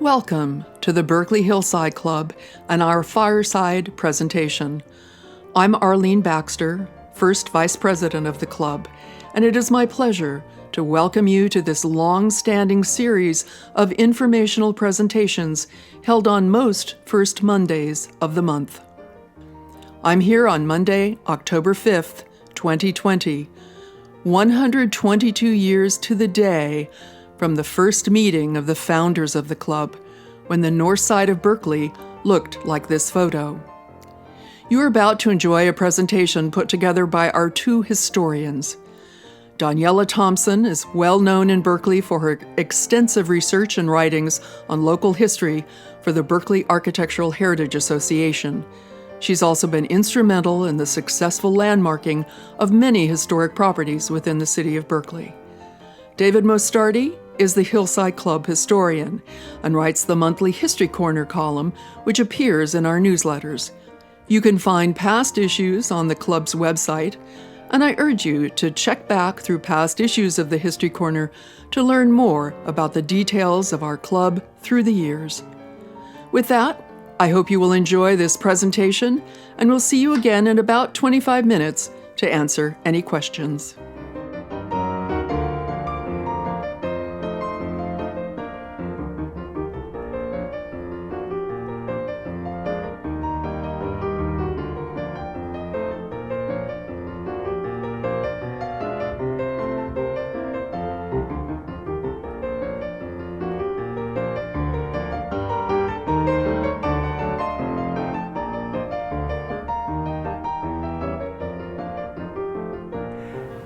Welcome to the Berkeley Hillside Club and our Fireside presentation. I'm Arlene Baxter, first Vice President of the club, and it is my pleasure to welcome you to this long-standing series of informational presentations held on most first Mondays of the month. I'm here on Monday, October 5th, 2020, 122 years to the day from the first meeting of the founders of the club, when the north side of Berkeley looked like this photo. You are about to enjoy a presentation put together by our two historians. Daniella Thompson is well known in Berkeley for her extensive research and writings on local history for the Berkeley Architectural Heritage Association. She's also been instrumental in the successful landmarking of many historic properties within the city of Berkeley. David Mostardi is the Hillside Club historian and writes the monthly History Corner column, which appears in our newsletters. You can find past issues on the club's website, and I urge you to check back through past issues of the History Corner to learn more about the details of our club through the years. With that, I hope you will enjoy this presentation, and we'll see you again in about 25 minutes to answer any questions.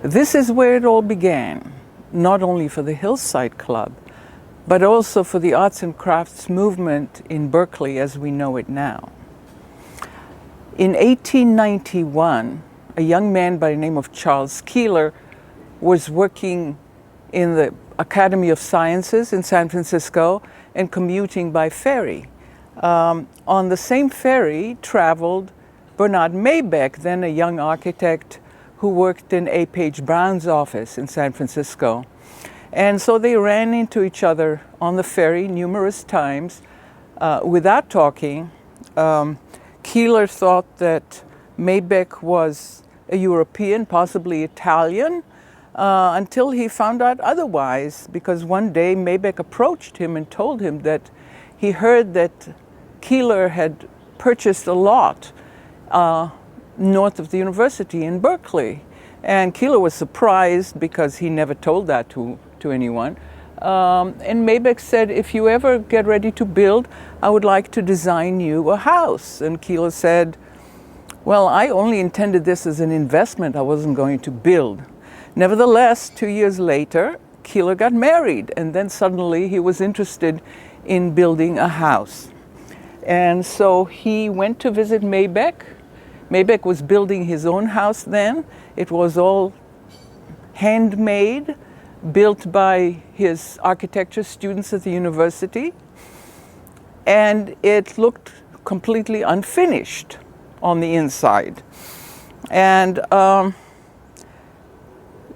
This is where it all began, not only for the Hillside Club, but also for the arts and crafts movement in Berkeley as we know it now. In 1891, a young man by the name of Charles Keeler was working in the Academy of Sciences in San Francisco and commuting by ferry. On the same ferry traveled Bernard Maybeck, then a young architect who worked in A. Page Brown's office in San Francisco. And so they ran into each other on the ferry numerous times without talking. Keeler thought that Maybeck was a European, possibly Italian, until he found out otherwise, because one day Maybeck approached him and told him that he heard that Keeler had purchased a lot north of the university in Berkeley. And Keeler was surprised because he never told that to anyone. And Maybeck said, if you ever get ready to build, I would like to design you a house. And Keeler said, well, I only intended this as an investment. I wasn't going to build. Nevertheless, 2 years later, Keeler got married. And then suddenly he was interested in building a house. And so he went to visit Maybeck. Maybeck was building his own house then. It was all handmade, built by his architecture students at the university. And it looked completely unfinished on the inside. And the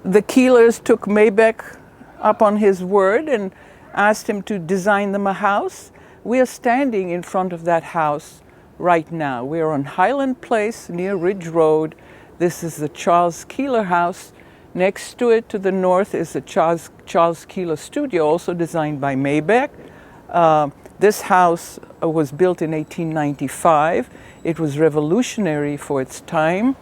Keelers took Maybeck up on his word and asked him to design them a house. We are standing in front of that house right now. We are on Highland Place near Ridge Road. This is the Charles Keeler house. Next to it to the north is the Charles Keeler studio, also designed by Maybeck. This house was built in 1895. It was revolutionary for its time.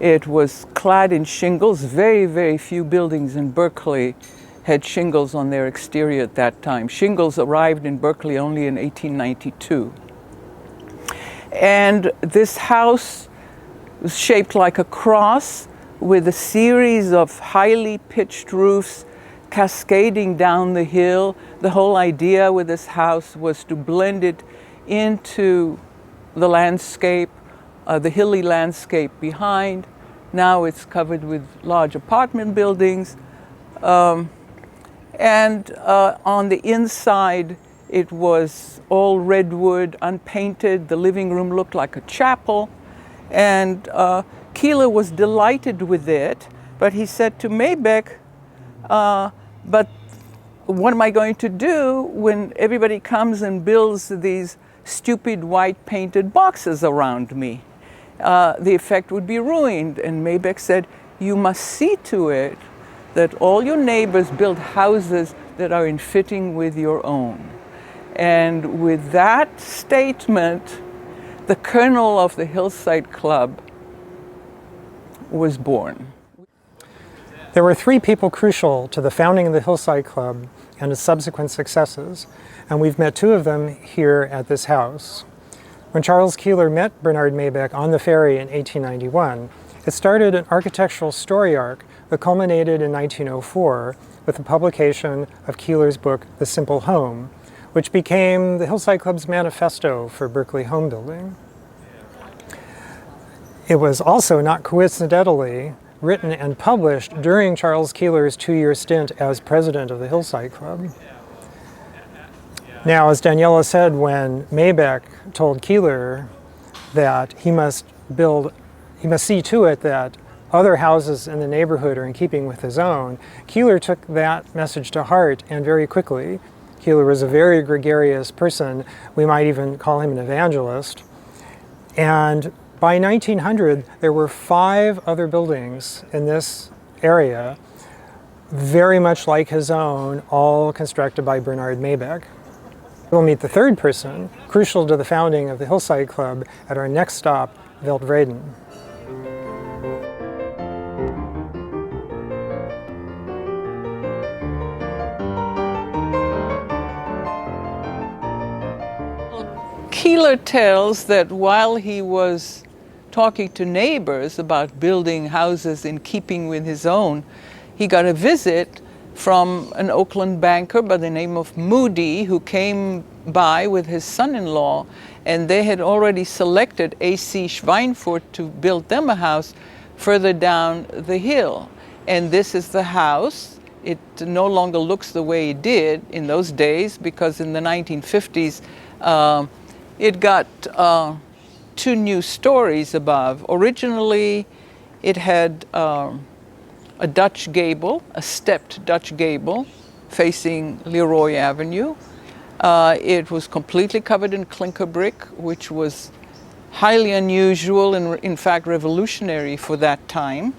It was clad in shingles. Very, very few buildings in Berkeley had shingles on their exterior at that time. Shingles arrived in Berkeley only in 1892. And this house was shaped like a cross with a series of highly pitched roofs cascading down the hill. The whole idea with this house was to blend it into the landscape, the hilly landscape behind. Now it's covered with large apartment buildings. And on the inside, it was all redwood, unpainted. The living room looked like a chapel. And Keeler was delighted with it, but he said to Maybeck, but what am I going to do when everybody comes and builds these stupid white painted boxes around me? The effect would be ruined. And Maybeck said, you must see to it that all your neighbors build houses that are in fitting with your own. And with that statement, the kernel of the Hillside Club was born. There were three people crucial to the founding of the Hillside Club and its subsequent successes, and we've met two of them here at this house. When Charles Keeler met Bernard Maybeck on the ferry in 1891, it started an architectural story arc that culminated in 1904 with the publication of Keeler's book, The Simple Home, which became the Hillside Club's manifesto for Berkeley home building. It was also, not coincidentally, written and published during Charles Keeler's 2-year stint as president of the Hillside Club. Now, as Daniella said, when Maybeck told Keeler that he must see to it that other houses in the neighborhood are in keeping with his own, Keeler took that message to heart, and very quickly. Keeler was a very gregarious person. We might even call him an evangelist. And by 1900, there were 5 other buildings in this area, very much like his own, all constructed by Bernard Maybeck. We'll meet the third person, crucial to the founding of the Hillside Club, at our next stop, Veldvreden. Keeler tells that while he was talking to neighbors about building houses in keeping with his own, he got a visit from an Oakland banker by the name of Moody, who came by with his son-in-law, and they had already selected A.C. Schweinfurt to build them a house further down the hill. And this is the house. It no longer looks the way it did in those days, because in the 1950s, it got 2 new stories above. Originally, it had a Dutch gable, a stepped Dutch gable facing Leroy Avenue. It was completely covered in clinker brick, which was highly unusual and in fact revolutionary for that time,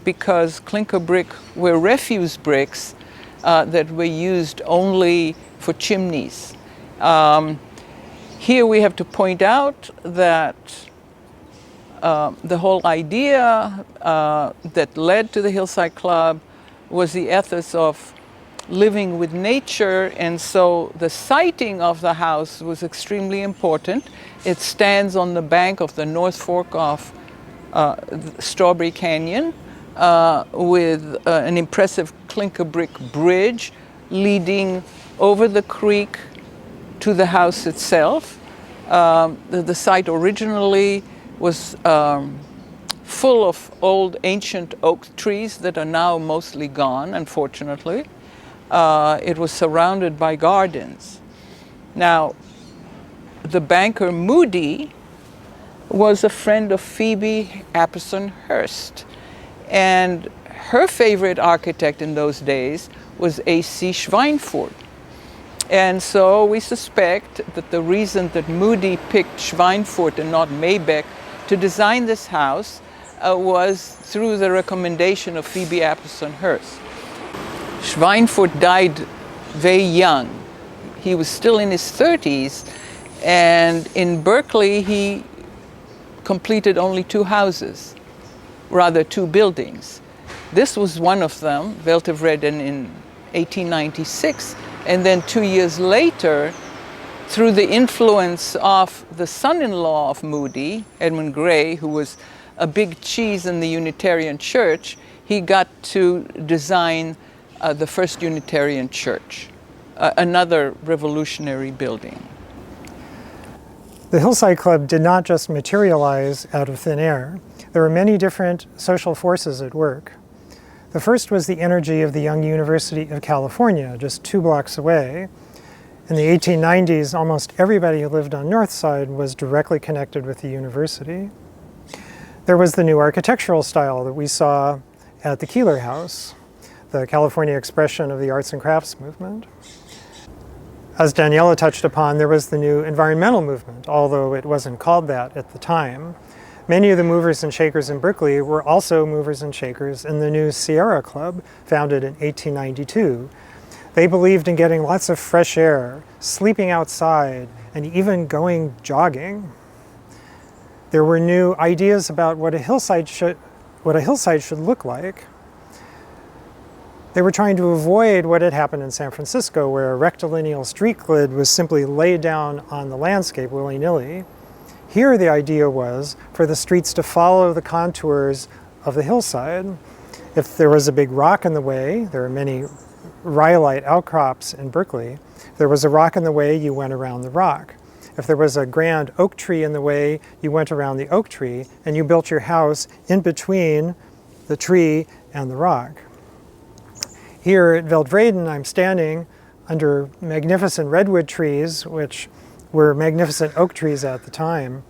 because clinker brick were refuse bricks that were used only for chimneys. Here we have to point out that the whole idea that led to the Hillside Club was the ethos of living with nature, and so the siting of the house was extremely important. It stands on the bank of the North Fork of Strawberry Canyon with an impressive clinker brick bridge leading over the creek to the house itself. The site originally was full of old ancient oak trees that are now mostly gone, unfortunately. It was surrounded by gardens. Now, the banker Moody was a friend of Phoebe Apperson Hearst, and her favorite architect in those days was A.C. Schweinfurt. And so we suspect that the reason that Moody picked Schweinfurt and not Maybeck to design this house was through the recommendation of Phoebe Apperson Hearst. Schweinfurt died very young. He was still in his 30s, and in Berkeley he completed only 2 houses, rather 2 buildings. This was one of them, Veldvreden, in 1896, and then 2 years later, through the influence of the son-in-law of Moody, Edmund Gray, who was a big cheese in the Unitarian Church, he got to design the first Unitarian Church, another revolutionary building. The Hillside Club did not just materialize out of thin air. There were many different social forces at work. The first was the energy of the young University of California, just 2 blocks away. In the 1890s, almost everybody who lived on North Side was directly connected with the university. There was the new architectural style that we saw at the Keeler House. the California expression of the arts and crafts movement. As Daniella touched upon, there was the new environmental movement, although it wasn't called that at the time. Many of the movers and shakers in Berkeley were also movers and shakers in the new Sierra Club, founded in 1892. They believed in getting lots of fresh air, sleeping outside, and even going jogging. There were new ideas about what a hillside should look like. They were trying to avoid what had happened in San Francisco, where a rectilineal street grid was simply laid down on the landscape willy-nilly. Here the idea was for the streets to follow the contours of the hillside. If there was a big rock in the way, there are many rhyolite outcrops in Berkeley. If there was a rock in the way, you went around the rock. If there was a grand oak tree in the way, you went around the oak tree, and you built your house in between the tree and the rock. Here at Veldvreden, I'm standing under magnificent redwood trees, which were magnificent oak trees at the time.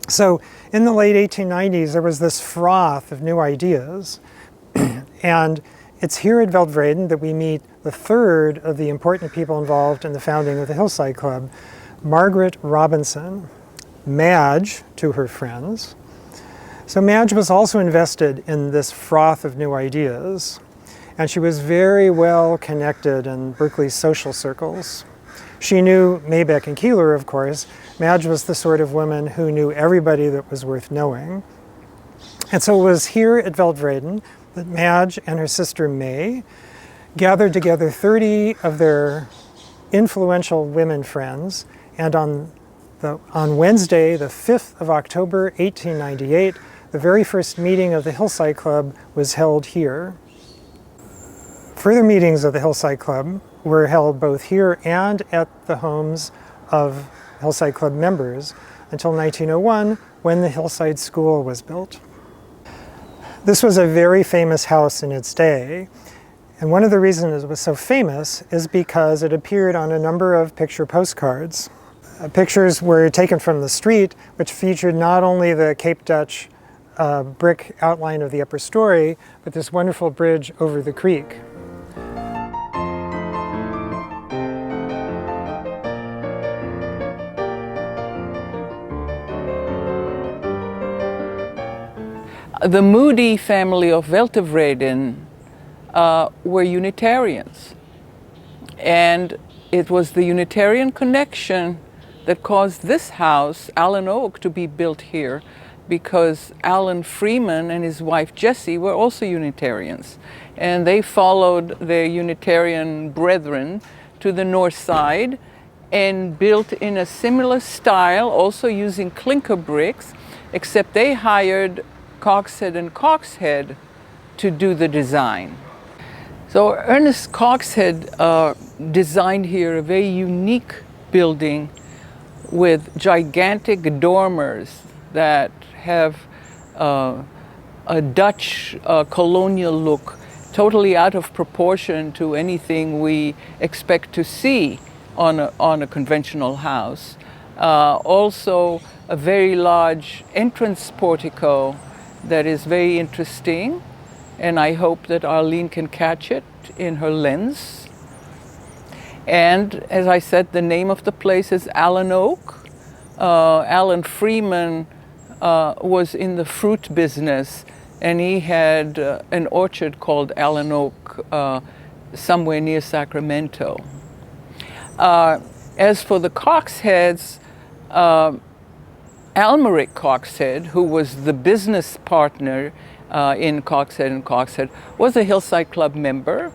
So in the late 1890s, there was this froth of new ideas. And it's here at Veldvreden that we meet the third of the important people involved in the founding of the Hillside Club, Margaret Robinson, Madge to her friends. So Madge was also invested in this froth of new ideas, and she was very well connected in Berkeley's social circles. She knew Maybeck and Keeler, of course. Madge was the sort of woman who knew everybody that was worth knowing. And so it was here at Veldvreden that Madge and her sister May gathered together 30 of their influential women friends, and on Wednesday, the 5th of October, 1898, the very first meeting of the Hillside Club was held here. Further meetings of the Hillside Club were held both here and at the homes of Hillside Club members until 1901, when the Hillside School was built. This was a very famous house in its day, and one of the reasons it was so famous is because it appeared on a number of picture postcards. Pictures were taken from the street, which featured not only the Cape Dutch brick outline of the upper story, but this wonderful bridge over the creek. The Moody family of Veldvreden were Unitarians, and it was the Unitarian connection that caused this house, Allen Oak, to be built here, because Alan Freeman and his wife Jessie were also Unitarians, and they followed their Unitarian brethren to the north side and built in a similar style, also using clinker bricks, except they hired Coxhead and Coxhead to do the design. So Ernest Coxhead designed here a very unique building with gigantic dormers that have a Dutch colonial look, totally out of proportion to anything we expect to see on a conventional house. Also a very large entrance portico that is very interesting, and I hope that Arlene can catch it in her lens. And as I said, the name of the place is Allen Oak. Alan Freeman was in the fruit business, and he had an orchard called Allen Oak somewhere near Sacramento. As for the Coxheads, Almeric Coxhead, who was the business partner in Coxhead and Coxhead, was a Hillside Club member,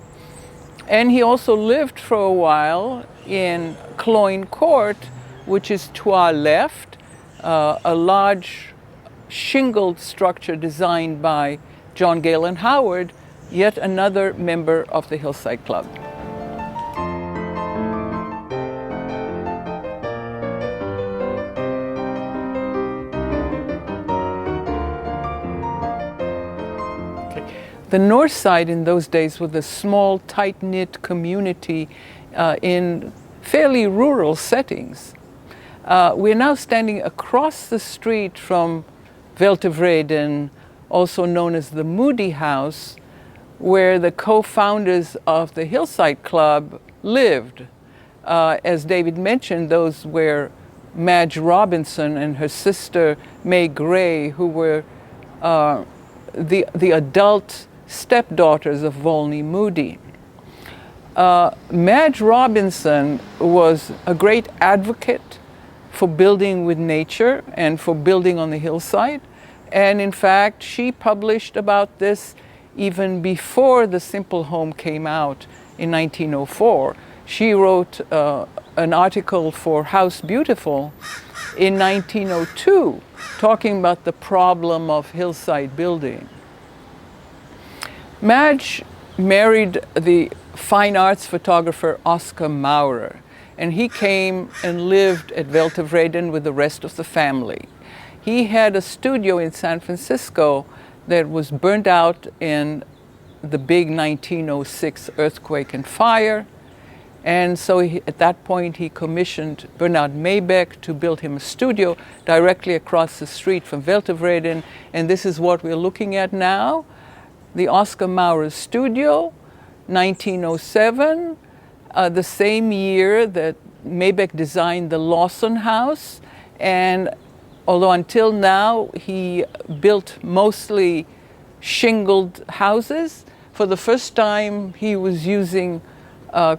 and he also lived for a while in Cloyne Court, which is to our left, a large shingled structure designed by John Galen Howard, yet another member of the Hillside Club. The north side in those days was a small, tight-knit community in fairly rural settings. We're now standing across the street from Veldvreden, also known as the Moody House, where the co-founders of the Hillside Club lived. As David mentioned, those were Madge Robinson and her sister May Gray, who were the adult stepdaughters of Volney Moody. Madge Robinson was a great advocate for building with nature and for building on the hillside. And in fact, she published about this even before The Simple Home came out in 1904. She wrote an article for House Beautiful in 1902, talking about the problem of hillside building. Madge married the fine arts photographer Oscar Maurer, and he came and lived at Weltevreden with the rest of the family. He had a studio in San Francisco that was burnt out in the big 1906 earthquake and fire. And so at that point, he commissioned Bernard Maybeck to build him a studio directly across the street from Weltevreden. And this is what we're looking at now. The Oscar Maurer studio, 1907, the same year that Maybeck designed the Lawson House. And although until now he built mostly shingled houses, for the first time he was using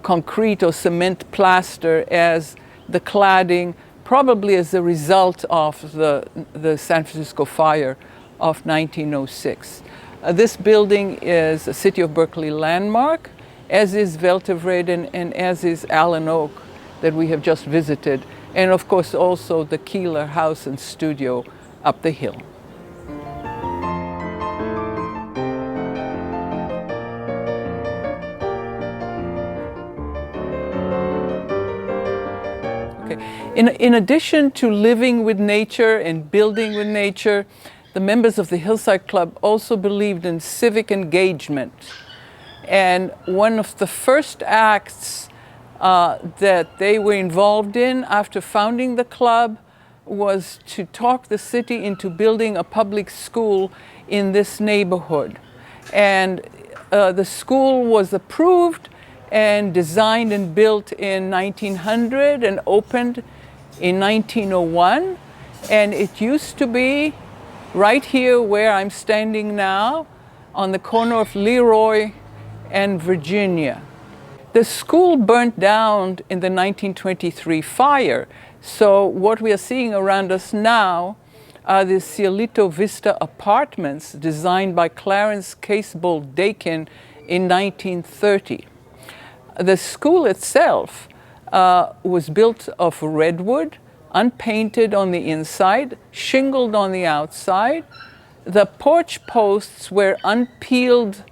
concrete or cement plaster as the cladding, probably as a result of the San Francisco fire of 1906. This building is a City of Berkeley landmark, as is Weltevreden and as is Allen Oak that we have just visited, and of course also the Keeler House and Studio up the hill. In addition to living with nature and building with nature, the members of the Hillside Club also believed in civic engagement. And one of the first acts that they were involved in after founding the club was to talk the city into building a public school in this neighborhood. And the school was approved and designed and built in 1900 and opened in 1901, and it used to be right here where I'm standing now on the corner of Leroy and Virginia. The school burnt down in the 1923 fire, so what we are seeing around us now are the Cielito Vista apartments designed by Clarence Casebolt Dakin in 1930. The school itself was built of redwood, unpainted on the inside, shingled on the outside. The porch posts were unpeeled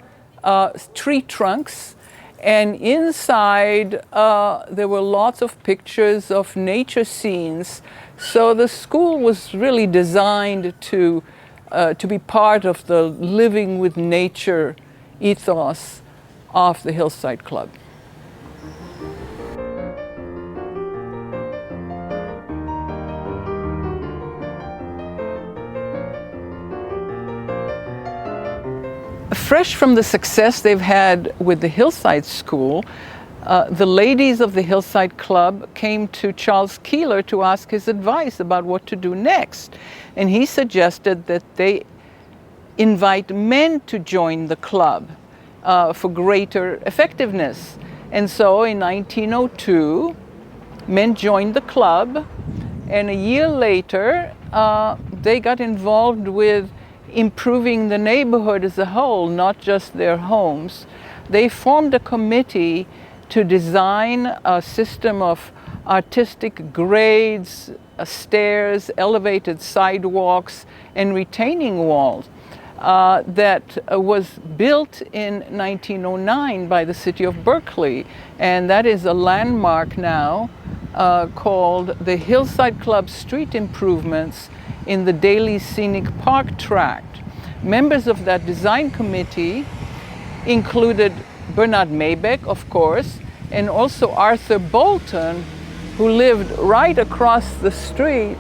tree trunks, and inside there were lots of pictures of nature scenes. So the school was really designed to be part of the living with nature ethos of the Hillside Club. Fresh from the success they've had with the Hillside School, the ladies of the Hillside Club came to Charles Keeler to ask his advice about what to do next. And he suggested that they invite men to join the club for greater effectiveness. And so in 1902, men joined the club, and a year later, they got involved with improving the neighborhood as a whole, not just their homes. They formed a committee to design a system of artistic grades, stairs, elevated sidewalks, and retaining walls that was built in 1909 by the city of Berkeley. And that is a landmark now called the Hillside Club Street Improvements in the Daley Scenic Park tract. Members of that design committee included Bernard Maybeck, of course, and also Arthur Bolton, who lived right across the street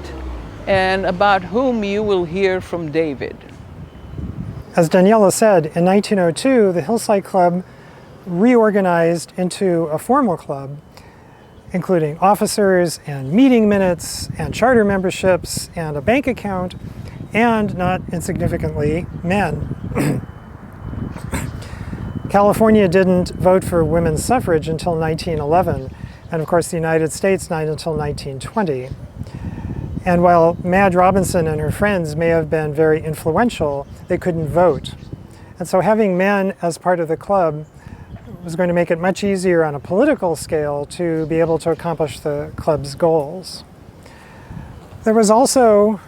and about whom you will hear from David. As Daniella said, in 1902, the Hillside Club reorganized into a formal club, including officers and meeting minutes and charter memberships and a bank account, and not insignificantly, men. California didn't vote for women's suffrage until 1911, and of course the United States not until 1920. And while Madge Robinson and her friends may have been very influential, they couldn't vote. And so having men as part of the club was going to make it much easier on a political scale to be able to accomplish the club's goals. There was also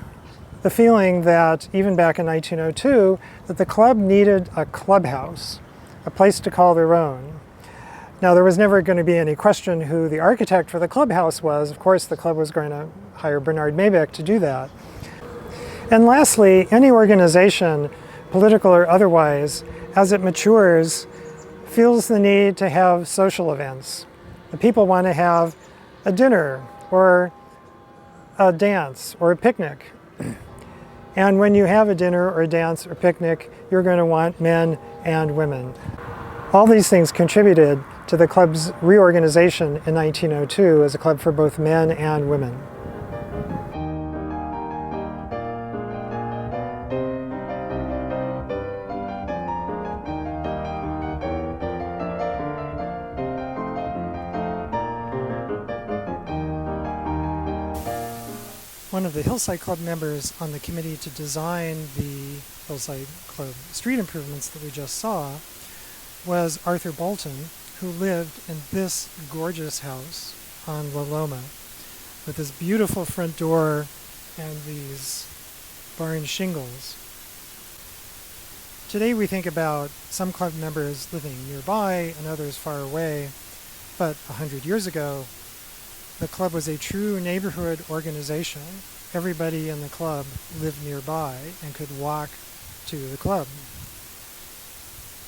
the feeling that, even back in 1902, that the club needed a clubhouse, a place to call their own. Now, there was never going to be any question who the architect for the clubhouse was. Of course, the club was going to hire Bernard Maybeck to do that. And lastly, any organization, political or otherwise, as it matures, feels the need to have social events. The people want to have a dinner or a dance or a picnic. And when you have a dinner or a dance or picnic, you're going to want men and women. All these things contributed to the club's reorganization in 1902 as a club for both men and women. One of the Hillside Club members on the committee to design the Hillside Club street improvements that we just saw was Arthur Bolton, who lived in this gorgeous house on La Loma with this beautiful front door and these barn shingles. Today we think about some club members living nearby and others far away, but 100 years ago, the club was a true neighborhood organization. Everybody in the club lived nearby and could walk to the club.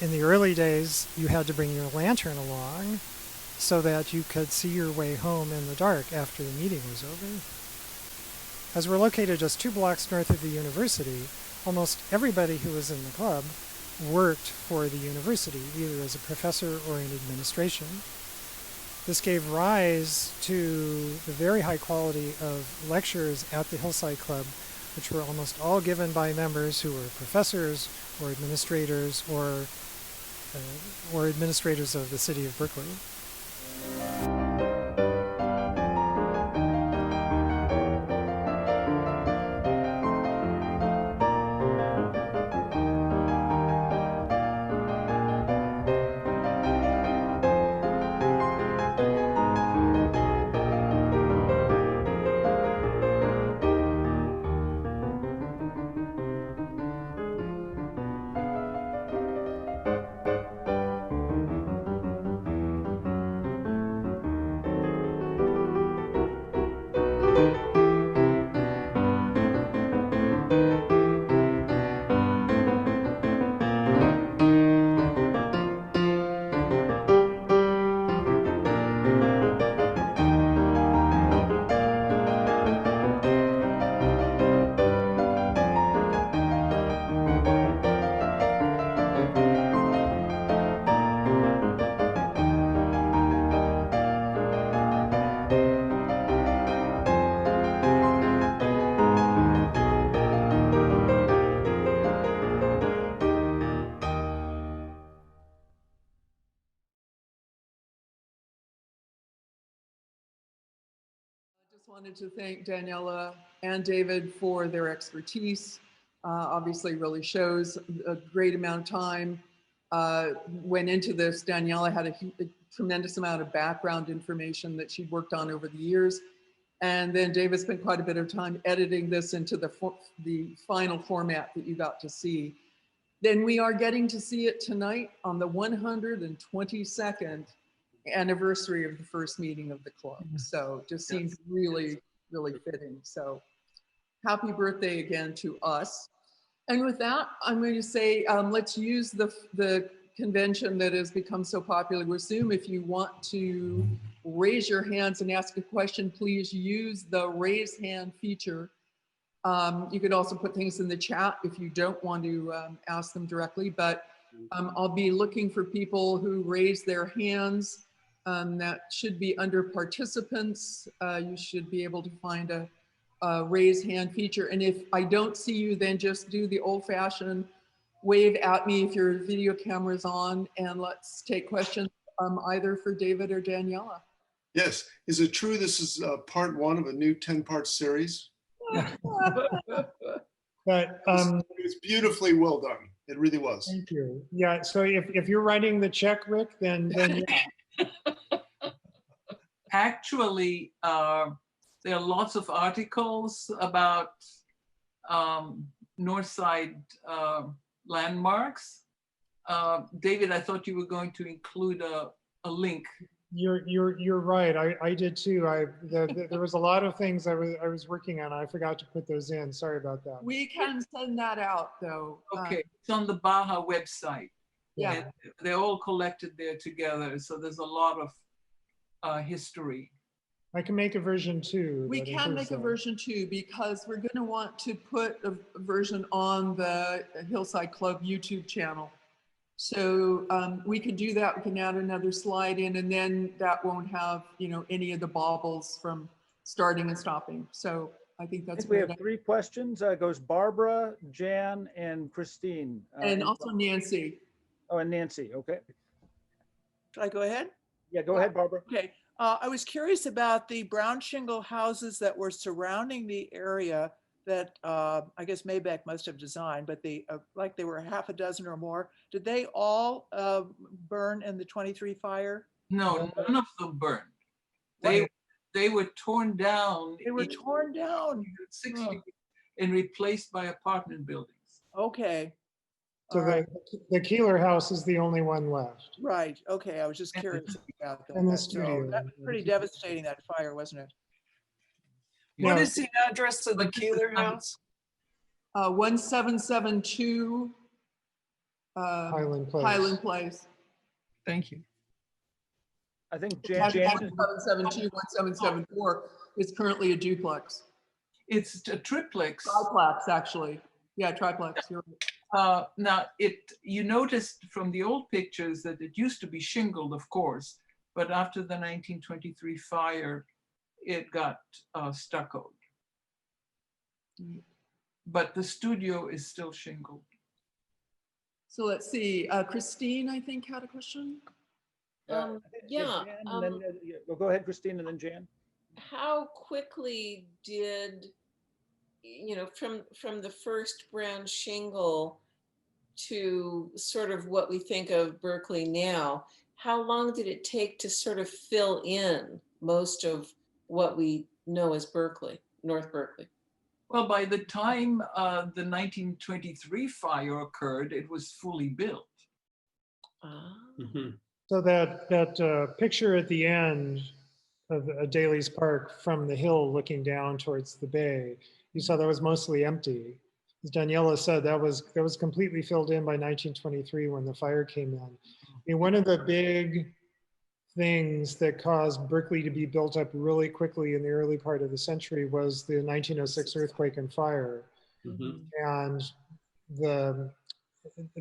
In the early days, you had to bring your lantern along so that you could see your way home in the dark after the meeting was over. As we're located just 2 blocks north of the university, almost everybody who was in the club worked for the university, either as a professor or in administration. This gave rise to the very high quality of lectures at the Hillside Club, which were almost all given by members who were professors or administrators or administrators of the city of Berkeley. Wanted to thank Daniella and David for their expertise. Obviously really shows a great amount of time went into this. Daniella had a tremendous amount of background information that she'd worked on over the years. And then David spent quite a bit of time editing this into the final format that you got to see. Then we are getting to see it tonight on the 122nd anniversary of the first meeting of the club. So just seems really, really fitting. So happy birthday again to us. And with that, I'm going to say, let's use the convention that has become so popular with Zoom. If you want to raise your hands and ask a question, please use the raise hand feature You could also put things in the chat if you don't want to ask them directly, but I'll be looking for people who raise their hands. That should be under participants. You should be able to find a raise hand feature. And if I don't see you, then just do the old fashioned wave at me if your video camera's on, and let's take questions either for David or Daniella. Yes. Is it true this is part one of a new 10-part series? But It was beautifully well done. It really was. thank you. Yeah. So if you're writing the check, Rick, then yeah. Actually, there are lots of articles about Northside landmarks. David, I thought you were going to include a link. You're right. I did too. There was a lot of things I was working on. I forgot to put those in. Sorry about that. We can send that out though. Okay, it's on the Baja website. Yeah. And they're all collected there together. So there's a lot of history. I can make a version 2. We can make a version 2 because we're going to want to put a version on the Hillside Club YouTube channel. So we can do that. We can add another slide in, and then that won't have, you know, any of the bobbles from starting and stopping. So I think that's we have 3 questions. Goes Barbara, Jan, and Christine. And also Nancy. Oh, and Nancy. Okay. Should I go ahead? Yeah, go ahead, Barbara. Okay. I was curious about the brown shingle houses that were surrounding the area that I guess Maybach must have designed, but they like they were half a dozen or more. Did they all burn in the 23 fire? No, none of them burned. They were torn down. They were torn down. 60 and replaced by apartment buildings. Okay. So All right. the Keeler house is the only one left. Right. Okay. I was just curious about that. And the So studio. that was pretty devastating, that fire, wasn't it? Yeah. What is the address of the Keeler house? 1772 Highland Place. Highland Place. Thank you. I think Jan Jan. 1772, 1774 is currently a duplex. It's a triplex. Triplex, actually. Yeah, triplex. You're right. Now, you noticed from the old pictures that it used to be shingled, of course, but after the 1923 fire, it got stuccoed. But the studio is still shingled. So let's see. Christine, I think, had a question. Yeah. Yeah. Jan, and then, well, go ahead, Christine, and then Jan. How quickly did, you know, from the first brown shingle to sort of what we think of Berkeley now, how long did it take to sort of fill in most of what we know as Berkeley, North Berkeley? Well, by the time the 1923 fire occurred, it was fully built. Ah. So that picture at the end of Daley's Park from the hill looking down towards the bay, you saw that was mostly empty. As Daniella said, that was completely filled in by 1923 when the fire came in. I mean, one of the big things that caused Berkeley to be built up really quickly in the early part of the century was the 1906 earthquake and fire. And there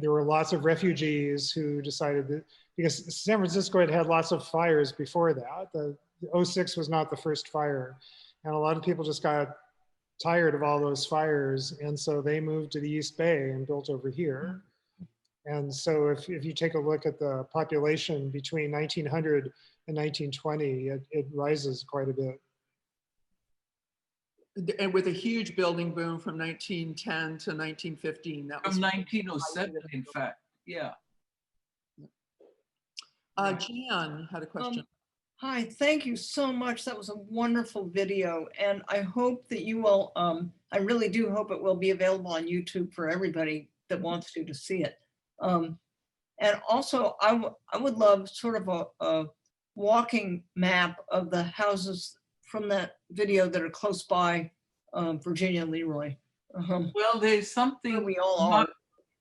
were lots of refugees who decided that, because San Francisco had had lots of fires before that. The 06 was not the first fire. And a lot of people just got tired of all those fires. And so they moved to the East Bay and built over here. And so if you take a look at the population between 1900 and 1920, it rises quite a bit. And with a huge building boom from 1910 to 1915. That was From 1907, in fact, yeah. Jan had a question. Hi, thank you so much. That was a wonderful video. And I hope that you will, I really do hope it will be available on YouTube for everybody that wants to see it. And also, I would love sort of a walking map of the houses from that video that are close by Virginia and Leroy. Well, there's something We all are.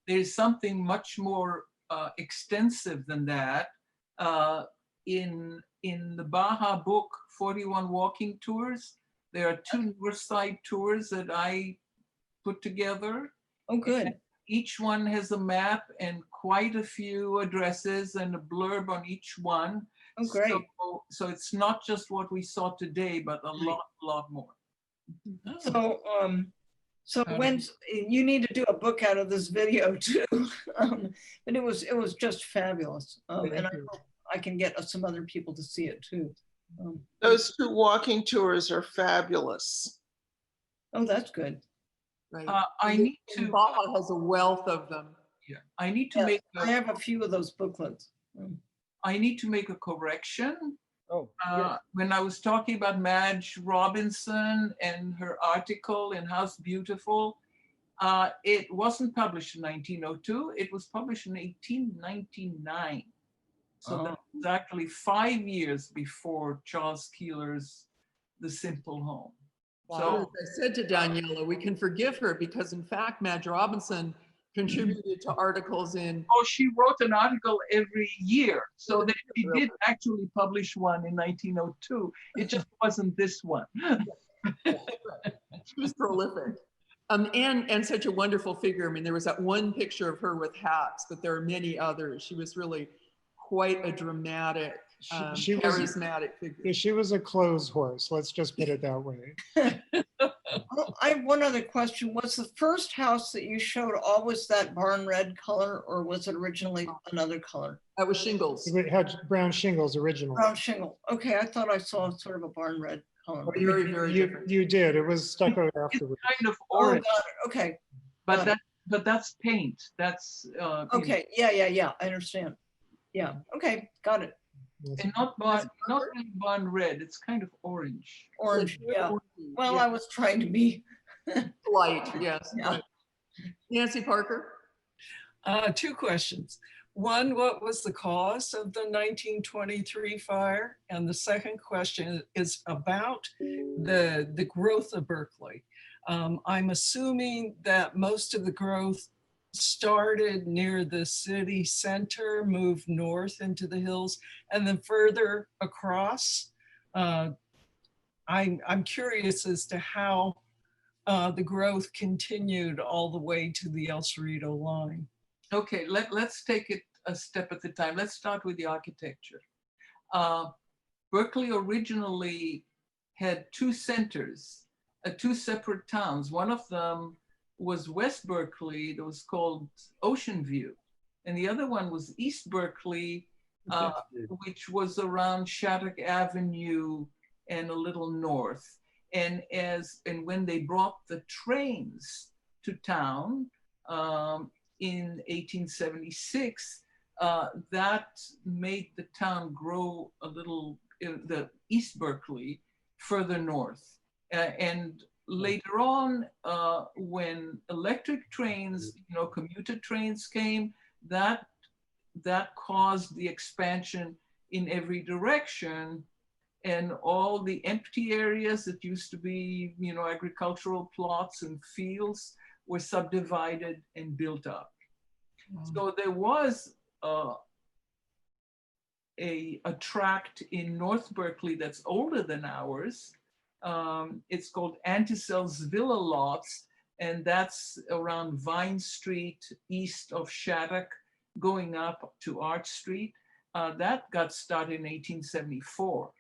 There's something much more extensive than that. In the Baja book, 41 Walking Tours, there are 2 North Side tours that I put together. Oh, good. Each one has a map and quite a few addresses and a blurb on each one. Oh, great. So it's not just what we saw today, but a lot more. So when's, you need to do a book out of this video too. But it was just fabulous. And I hope I can get some other people to see it too. Those 2 walking tours are fabulous. Oh, that's good. Right. I need to. Baja has a wealth of them. Yeah, I need to Yes, make. I have a few of those booklets. I need to make a correction. Oh, yes. When I was talking about Madge Robinson and her article in House Beautiful, it wasn't published in 1902. It was published in 1899. So that was actually 5 years before Charles Keeler's The Simple Home. Wow. So As I said to Daniella, we can forgive her because in fact, Madge Robinson contributed to articles in. oh, she wrote an article every year. So that she did actually publish one in 1902. It just wasn't this one. She was prolific. And such a wonderful figure. I mean, there was that one picture of her with hats, but there are many others. She was really quite a dramatic, She was- charismatic figure. She was a clothes horse, let's just put it that way. Oh, I have one other question. Was the first house that you showed always that barn red color, or was it originally another color? That was shingles. It had brown shingles originally. Brown shingle. Okay, I thought I saw sort of a barn red color. Very, very different. You did. It was stuccoed It's afterwards. kind of Oh, orange, got it. Okay. but that's paint. That's Okay. Yeah. I understand. Yeah. Okay. Got it. and not really barn red. It's kind of orange. Orange. Yeah. Well, Yeah. I was trying to be. Light, yes. Yeah. Right. Nancy Parker? 2 questions. One, what was the cause of the 1923 fire? And the second question is about the growth of Berkeley. I'm assuming that most of the growth started near the city center, moved north into the hills, and then further across. I'm curious as to how the growth continued all the way to the El Cerrito line. Okay, let's take it a step at a time. Let's start with the architecture. Berkeley originally had 2 centers, 2 separate towns. One of them was West Berkeley, that was called Ocean View. And the other one was East Berkeley, which was around Shattuck Avenue and a little north. And when they brought the trains to town in 1876, that made the town grow a little, the East Berkeley, further north. And later on, when electric trains, commuter trains came, that caused the expansion in every direction. And all the empty areas that used to be, agricultural plots and fields were subdivided and built up. So there was a tract in North Berkeley that's older than ours. It's called Anticel's Villa Lots, and that's around Vine Street, east of Shattuck, going up to Arch Street. That got started in 1874.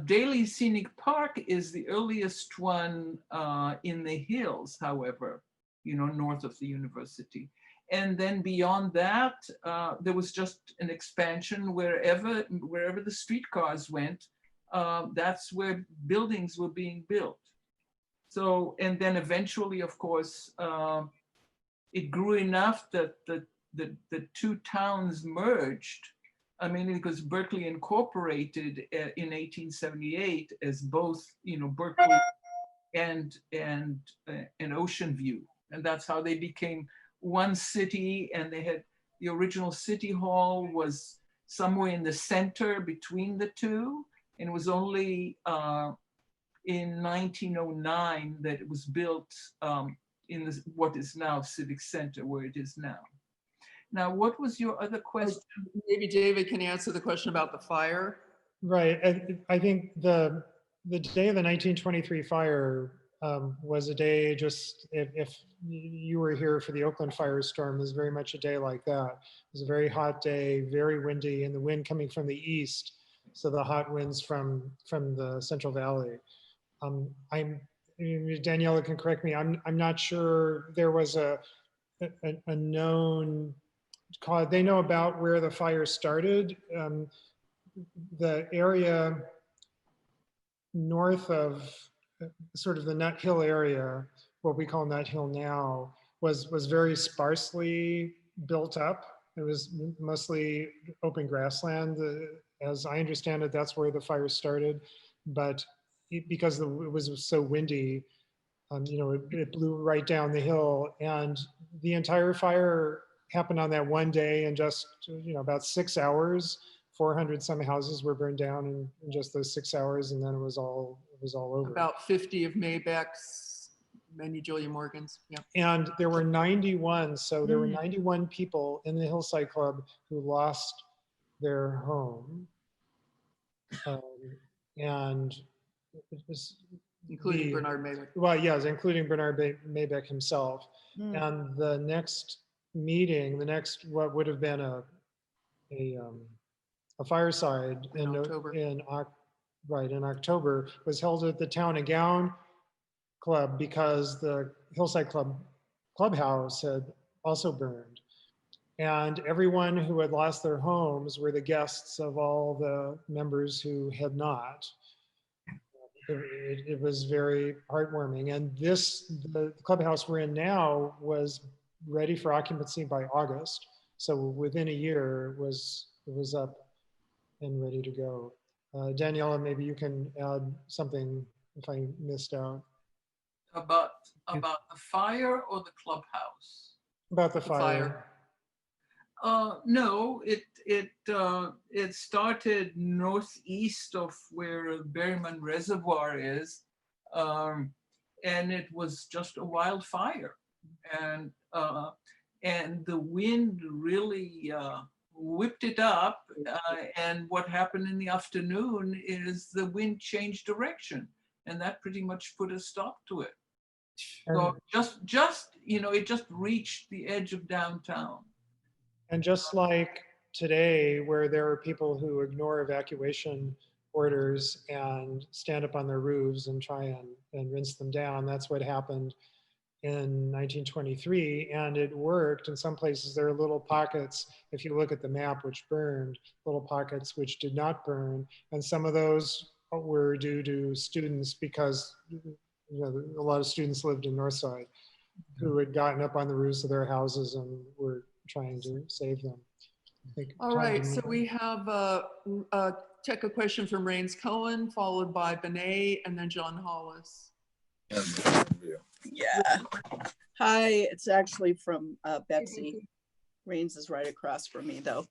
Daley Scenic Park is the earliest one in the hills, however, north of the university. And then beyond that, there was just an expansion wherever the streetcars went. That's where buildings were being built. So, and then eventually, of course, it grew enough that the 2 towns merged. I mean, because Berkeley incorporated in 1878 as both, Berkeley and Ocean View. And that's how they became one city. And they had, the original city hall was somewhere in the center between the 2. And it was only in 1909 that it was built in what is now Civic Center, where it is now. Now, what was your other question? Maybe David can answer the question about the fire. Right. I think the day of the 1923 fire, was a day just, if you were here for the Oakland firestorm, it was very much a day like that. It was a very hot day, very windy, and the wind coming from the east. So the hot winds from the Central Valley. Daniella can correct me. I'm not sure there was a known cause. They know about where the fire started. The area north of sort of the Nut Hill area, what we call Nut Hill now, was very sparsely built up. It was mostly open grassland. As I understand it, that's where the fire started. But because it was so windy, it blew right down the hill, and the entire fire happened on that one day, and just about 6 hours. 400 some houses were burned down in just those 6 hours, and then it was all over. About 50 of Maybach's, many Julia Morgan's. Yeah. And there were 91, so there were 91 people in the Hillside Club who lost their home, and it was including Bernard Maybach. Well, yes, including Bernard Maybach himself. And the next meeting, what would have been a fireside in October. In October, was held at the Town and Gown Club because the Hillside Club clubhouse had also burned. And everyone who had lost their homes were the guests of all the members who had not. It was very heartwarming. And the clubhouse we're in now was ready for occupancy by August. So within a year, it was up and ready to go. Daniella, maybe you can add something if I missed out. About the fire or the clubhouse? About the fire. No, it started northeast of where Berryman Reservoir is, and it was just a wildfire, and the wind really whipped it up. And what happened in the afternoon is the wind changed direction, and that pretty much put a stop to it. So it just reached the edge of downtown. And just like today, where there are people who ignore evacuation orders and stand up on their roofs and try and rinse them down, that's what happened in 1923, and it worked. In some places, there are little pockets, if you look at the map, which burned, little pockets which did not burn, and some of those were due to students, because a lot of students lived in Northside who had gotten up on the roofs of their houses and were trying to save them. All right, so we have take a question from Rains Cohen, followed by Benet, and then John Hollis. Yeah. Hi, it's actually from Betsy. Rains is right across from me, though.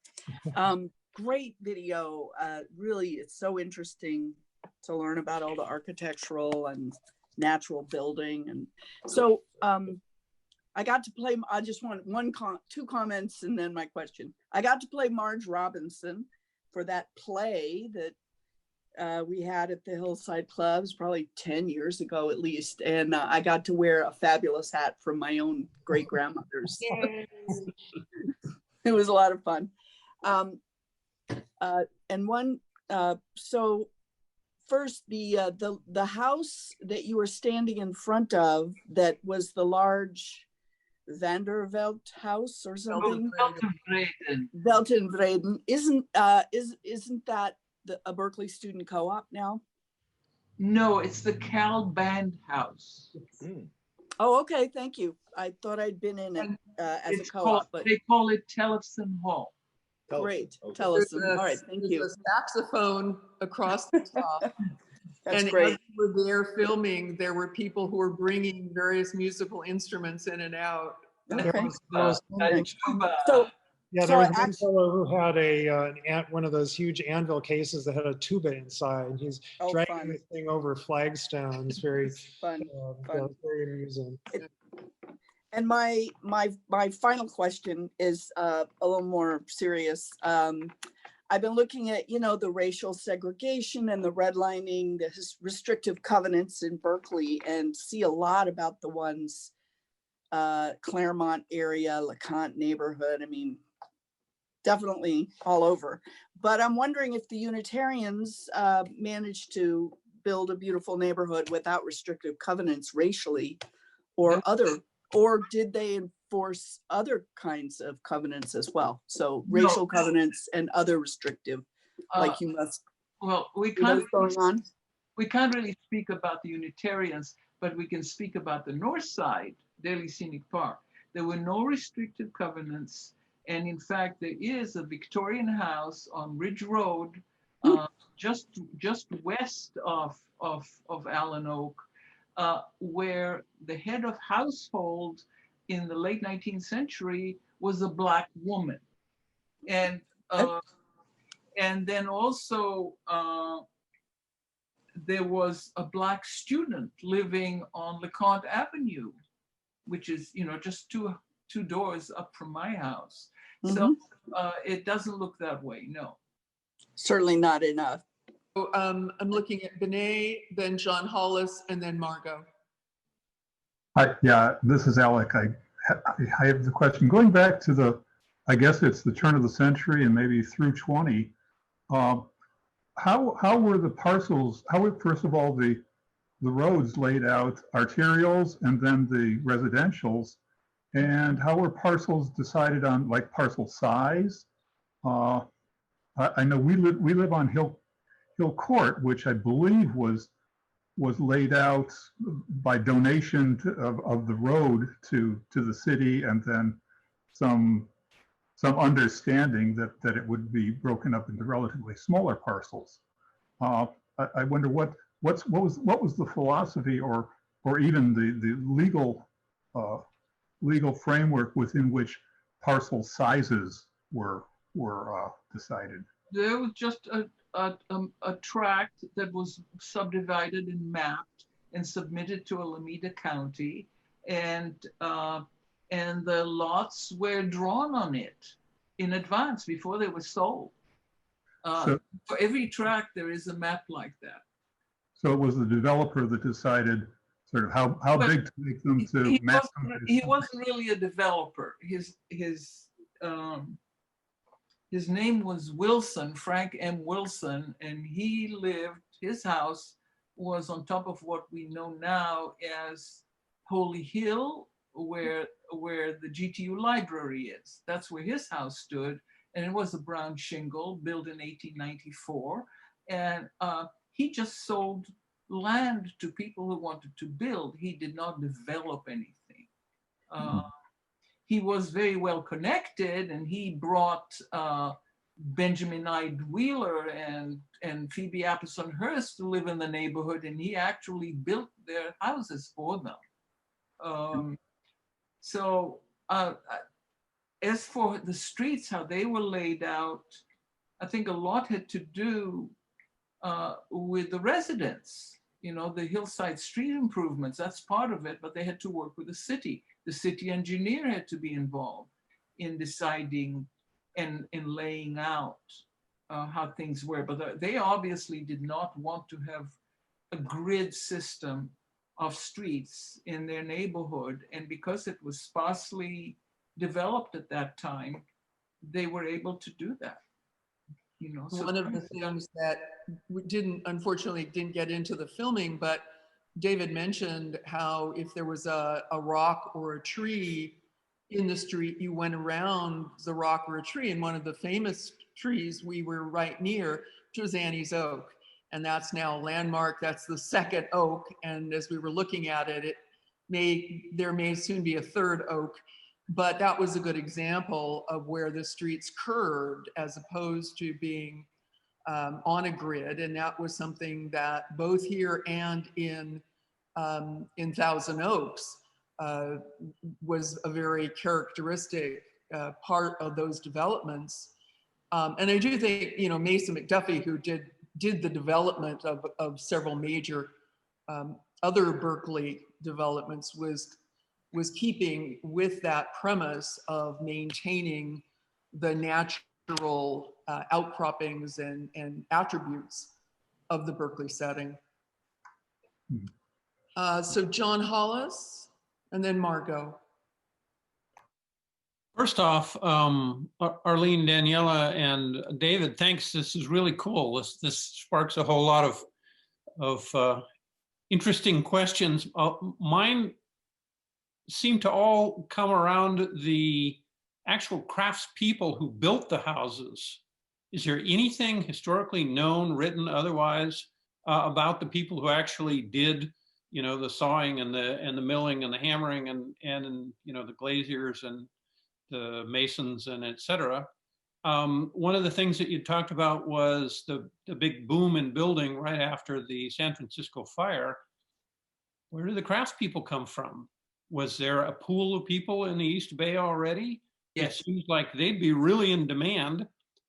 Great video. Really, it's so interesting to learn about all the architectural and natural building. And so I got to play, I just want two comments and then my question. I got to play Marge Robinson for that play that we had at the Hillside Clubs probably 10 years ago at least. And I got to wear a fabulous hat from my own great grandmother's. It was a lot of fun. So first, the house that you were standing in front of, that was the large Vanderveld house or something. Veltenvreden. Isn't that a Berkeley student co-op now? No, it's the Cal Band House. Oh, okay, thank you. I thought I'd been in it as a co-op, but they call it Tellefson Hall. Great, Tellefson. All right, thank you. There's a saxophone across the top. That's and great. as we were there filming, there were people who were bringing various musical instruments in and out. Okay. There was one fellow who had one of those huge anvil cases that had a tuba inside. He's dragging this thing over flagstones. Very fun. Very amusing. And my final question is a little more serious. I've been looking at, the racial segregation and the redlining, the restrictive covenants in Berkeley, and see a lot about the ones, Claremont area, LeConte neighborhood. I mean, definitely all over. But I'm wondering if the Unitarians managed to build a beautiful neighborhood without restrictive covenants racially, or did they enforce other kinds of covenants as well? So racial covenants and other restrictive, like you must. Well, we can't really speak about the Unitarians, but we can speak about the north side, Daley Scenic Park. There were no restrictive covenants. And in fact, there is a Victorian house on Ridge Road, just west of Allen Oak, where the head of household in the late 19th century was a Black woman. And then also there was a Black student living on LeConte Avenue, which is, just two doors up from my house. So it doesn't look that way, no. Certainly not enough. So, I'm looking at Benet, then John Hollis, and then Margot. Hi, yeah, this is Alec. I have the question. Going back to I guess it's the turn of the century and maybe through 20, how were the parcels, how were, first of all, the roads laid out, arterials and then the residentials, and how were parcels decided on, like parcel size? I know we live on Hill Court, which I believe was laid out by donation of the road to the city, and then some understanding that it would be broken up into relatively smaller parcels. I wonder what was the philosophy or even the legal framework within which parcel sizes were decided. There was just a tract that was subdivided and mapped and submitted to Alameda County, and the lots were drawn on it in advance before they were sold. For every tract, there is a map like that. So it was the developer that decided sort of how big to make them to map them. He wasn't really a developer. His name was Wilson, Frank M. Wilson, and his house was on top of what we know now as Holy Hill, where the GTU library is. That's where his house stood, and it was a brown shingle built in 1894. And he just sold land to people who wanted to build. He did not develop anything. He was very well connected, and he brought Benjamin I. Wheeler and Phoebe Appleson Hearst to live in the neighborhood, and he actually built their houses for them. As for the streets, how they were laid out, I think a lot had to do with the residents. The hillside street improvements, that's part of it, but they had to work with the city. The city engineer had to be involved in deciding and in laying out how things were. But they obviously did not want to have a grid system of streets in their neighborhood. And because it was sparsely developed at that time, they were able to do that. One of the things that we unfortunately didn't get into the filming, but David mentioned how if there was a rock or a tree in the street, you went around the rock or a tree. And one of the famous trees we were right near, which was Annie's Oak. And that's now a landmark. That's the second oak. And as we were looking at it, there may soon be a third oak. But that was a good example of where the streets curved as opposed to being on a grid. And that was something that both here and in Thousand Oaks was a very characteristic part of those developments. And I do think, Mason McDuffie, who did the development of several major other Berkeley developments, was keeping with that premise of maintaining the natural natural outcroppings and attributes of the Berkeley setting. So John Hollis, and then Margot. First off, Arlene, Daniella, and David, thanks. This is really cool. This sparks a whole lot of interesting questions. Mine seem to all come around the actual craftspeople who built the houses. Is there anything historically known, written, otherwise, about the people who actually did, you know, the sawing and the milling and the hammering and you know, the glaziers and the masons and et cetera? One of the things that you talked about was the big boom in building right after the San Francisco fire. Where did the craftspeople come from? Was there a pool of people in the East Bay already? Yes. It seems like they'd be really in demand.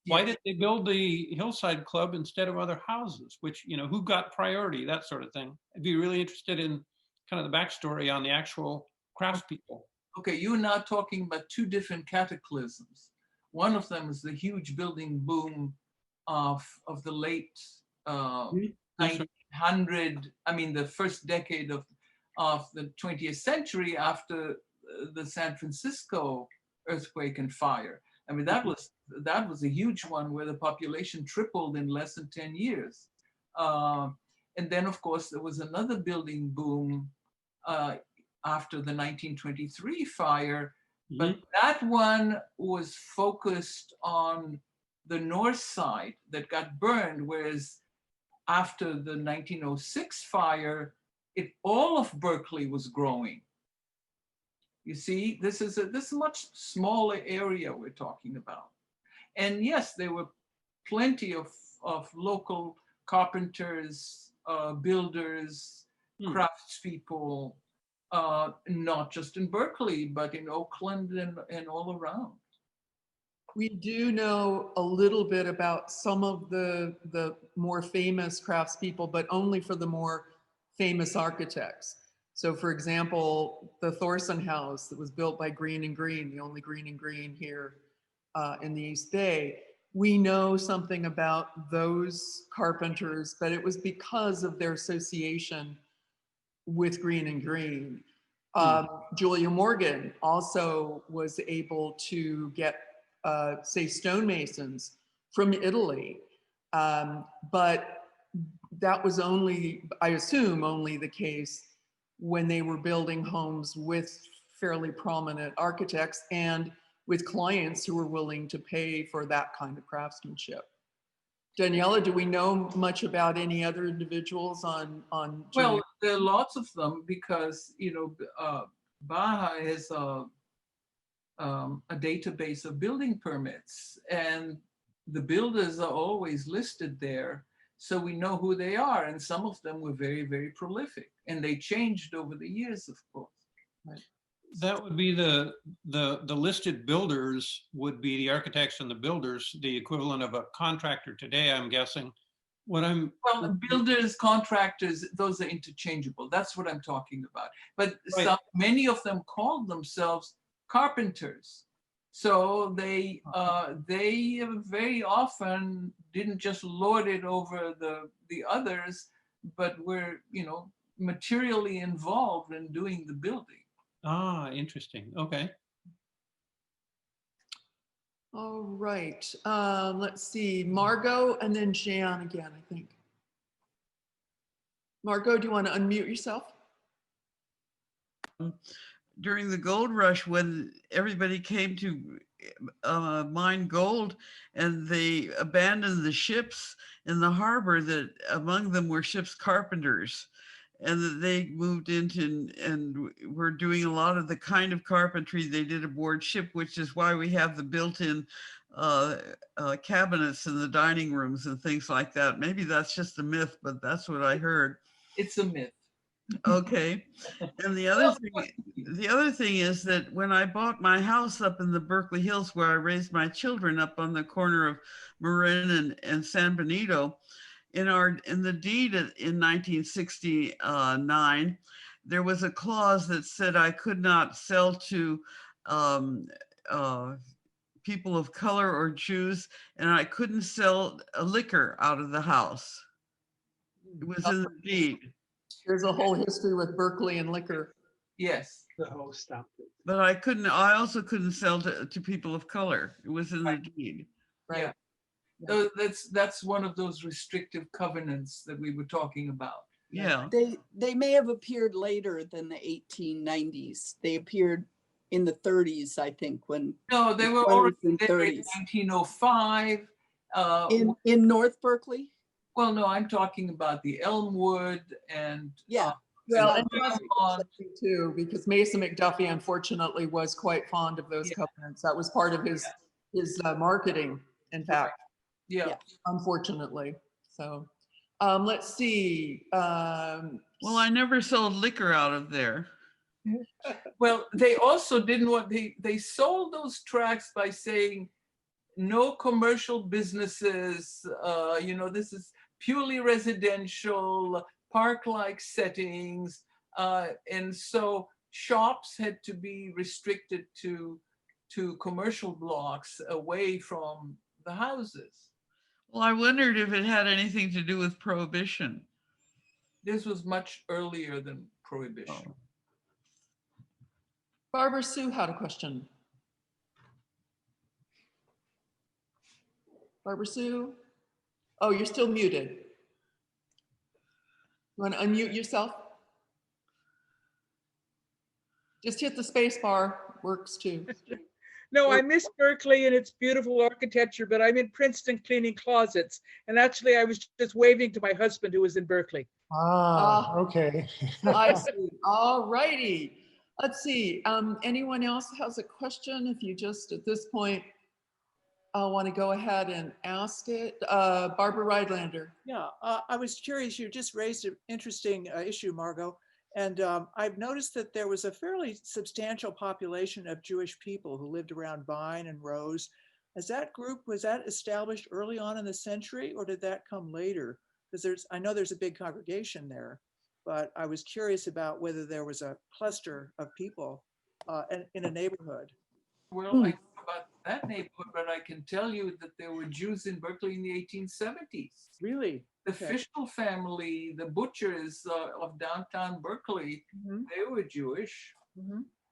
Why did they build the Hillside Club instead of other houses? Which, you know, who got priority, that sort of thing. I'd be really interested in kind of the backstory on the actual craftspeople. Okay, you're now talking about two different cataclysms. One of them is the huge building boom of the late 1900, I mean, the first decade of the 20th century after the San Francisco earthquake and fire. I mean, that was a huge one where the population tripled in less than 10 years. And then, of course, there was another building boom after the 1923 fire, but that one was focused on the north side that got burned, whereas after the 1906 fire, all of Berkeley was growing. You see, this is a much smaller area we're talking about. And yes, there were plenty of local carpenters, builders, craftspeople, not just in Berkeley, but in Oakland and all around. We do know a little bit about some of the more famous craftspeople, but only for the more famous architects. So for example, the Thorson House that was built by Green and Green, the only Green and Green here in the East Bay, we know something about those carpenters, but it was because of their association with Green and Green. Julia Morgan also was able to get, say, stonemasons from Italy, but that was only, I assume, only the case when they were building homes with fairly prominent architects and with clients who were willing to pay for that kind of craftsmanship. Daniela, do we know much about any other individuals on Well, there are lots of them because, you know, Baja has a database of building permits, and the builders are always listed there. So we know who they are, and some of them were very, very prolific, and they changed over the years, of course. Right. That would be the listed builders would be the architects and the builders, the equivalent of a contractor today, I'm guessing. Well, builders, contractors, those are interchangeable. That's what I'm talking about. But many of them called themselves carpenters. So they very often didn't just lord it over the others, but were, you know, materially involved in doing the building. Ah, interesting. Okay. All right. Let's see, Margot and then Jan again, I think. Margot, do you want to unmute yourself? During the gold rush, when everybody came to mine gold and they abandoned the ships in the harbor, that among them were ship's carpenters, and that they moved into and were doing a lot of the kind of carpentry they did aboard ship, which is why we have the built-in cabinets in the dining rooms and things like that. Maybe that's just a myth, but that's what I heard. It's a myth. Okay. And the other thing is that when I bought my house up in the Berkeley Hills where I raised my children up on the corner of Marin and San Benito, in the deed in 1969, there was a clause that said I could not sell to people of color or Jews, and I couldn't sell a liquor out of the house. It was in the deed. There's a whole history with Berkeley and liquor. Yes. The host stopped it. But I also couldn't sell to people of color. It was in the deed. Right. Yeah. So that's one of those restrictive covenants that we were talking about. Yeah. They may have appeared later than the 1890s. They appeared in the 30s, I think, when. No, they were 20s already and there in 30s. 1905. In North Berkeley? Well, no, I'm talking about the Elmwood and Yeah. Well, and Claremont. too, because Mason McDuffie unfortunately was quite fond of those covenants. That was part of his marketing, in fact. Yeah. Unfortunately. So let's see. Well, I never sold liquor out of there. Well, they also didn't want, they sold those tracts by saying no commercial businesses, this is purely residential, park-like settings. And so shops had to be restricted to commercial blocks away from the houses. Well, I wondered if it had anything to do with prohibition. This was much earlier than prohibition. Oh. Barbara Sue had a question. Barbara Sue? Oh, you're still muted. You want to unmute yourself? Just hit the space bar, works too. No, I miss Berkeley and its beautiful architecture, but I'm in Princeton cleaning closets. And actually, I was just waving to my husband who was in Berkeley. Okay. I see. All righty. Let's see. Anyone else has a question? If you just at this point want to go ahead and ask it. Barbara Rydlander. Yeah, I was curious. You just raised an interesting issue, Margot. And I've noticed that there was a fairly substantial population of Jewish people who lived around Vine and Rose. Was that established early on in the century, or did that come later? Because I know there's a big congregation there, but I was curious about whether there was a cluster of people in a neighborhood. Well, I don't know about that neighborhood, but I can tell you that there were Jews in Berkeley in the 1870s. Really? The Fischel family, the butchers of downtown Berkeley, they were Jewish.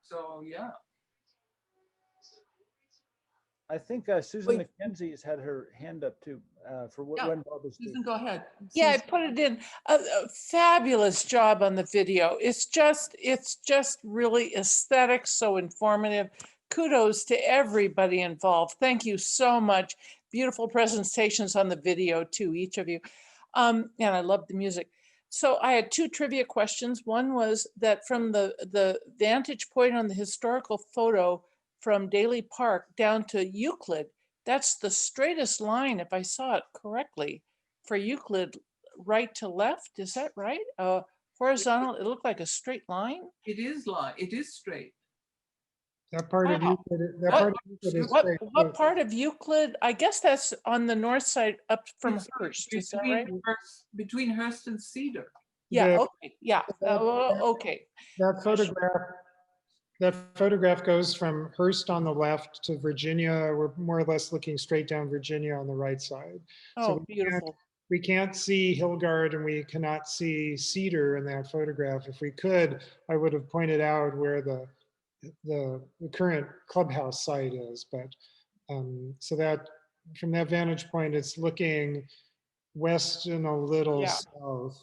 So, yeah. I think Susan McKenzie has had her hand up too for what when Barbara's Susan, go ahead. Yeah, I put it in. A fabulous job on the video. It's just really aesthetic, so informative. Kudos to everybody involved. Thank you so much. Beautiful presentations on the video too, each of you. And I love the music. So I had two trivia questions. One was that from the vantage point on the historical photo from Daley Park down to Euclid, that's the straightest line, if I saw it correctly, for Euclid, right to left. Is that right? Horizontal, it looked like a straight line. It is straight. That part of Euclid, what part of Euclid? I guess that's on the north side up from Hearst. Is that right? Between Hearst and Cedar. Yeah. Okay. Yeah. Okay. That photograph goes from Hearst on the left to Virginia. We're more or less looking straight down Virginia on the right side. Oh, beautiful. We can't see Hillgard and we cannot see Cedar in that photograph. If we could, I would have pointed out where the current clubhouse site is, but so that from that vantage point, it's looking west and a little south.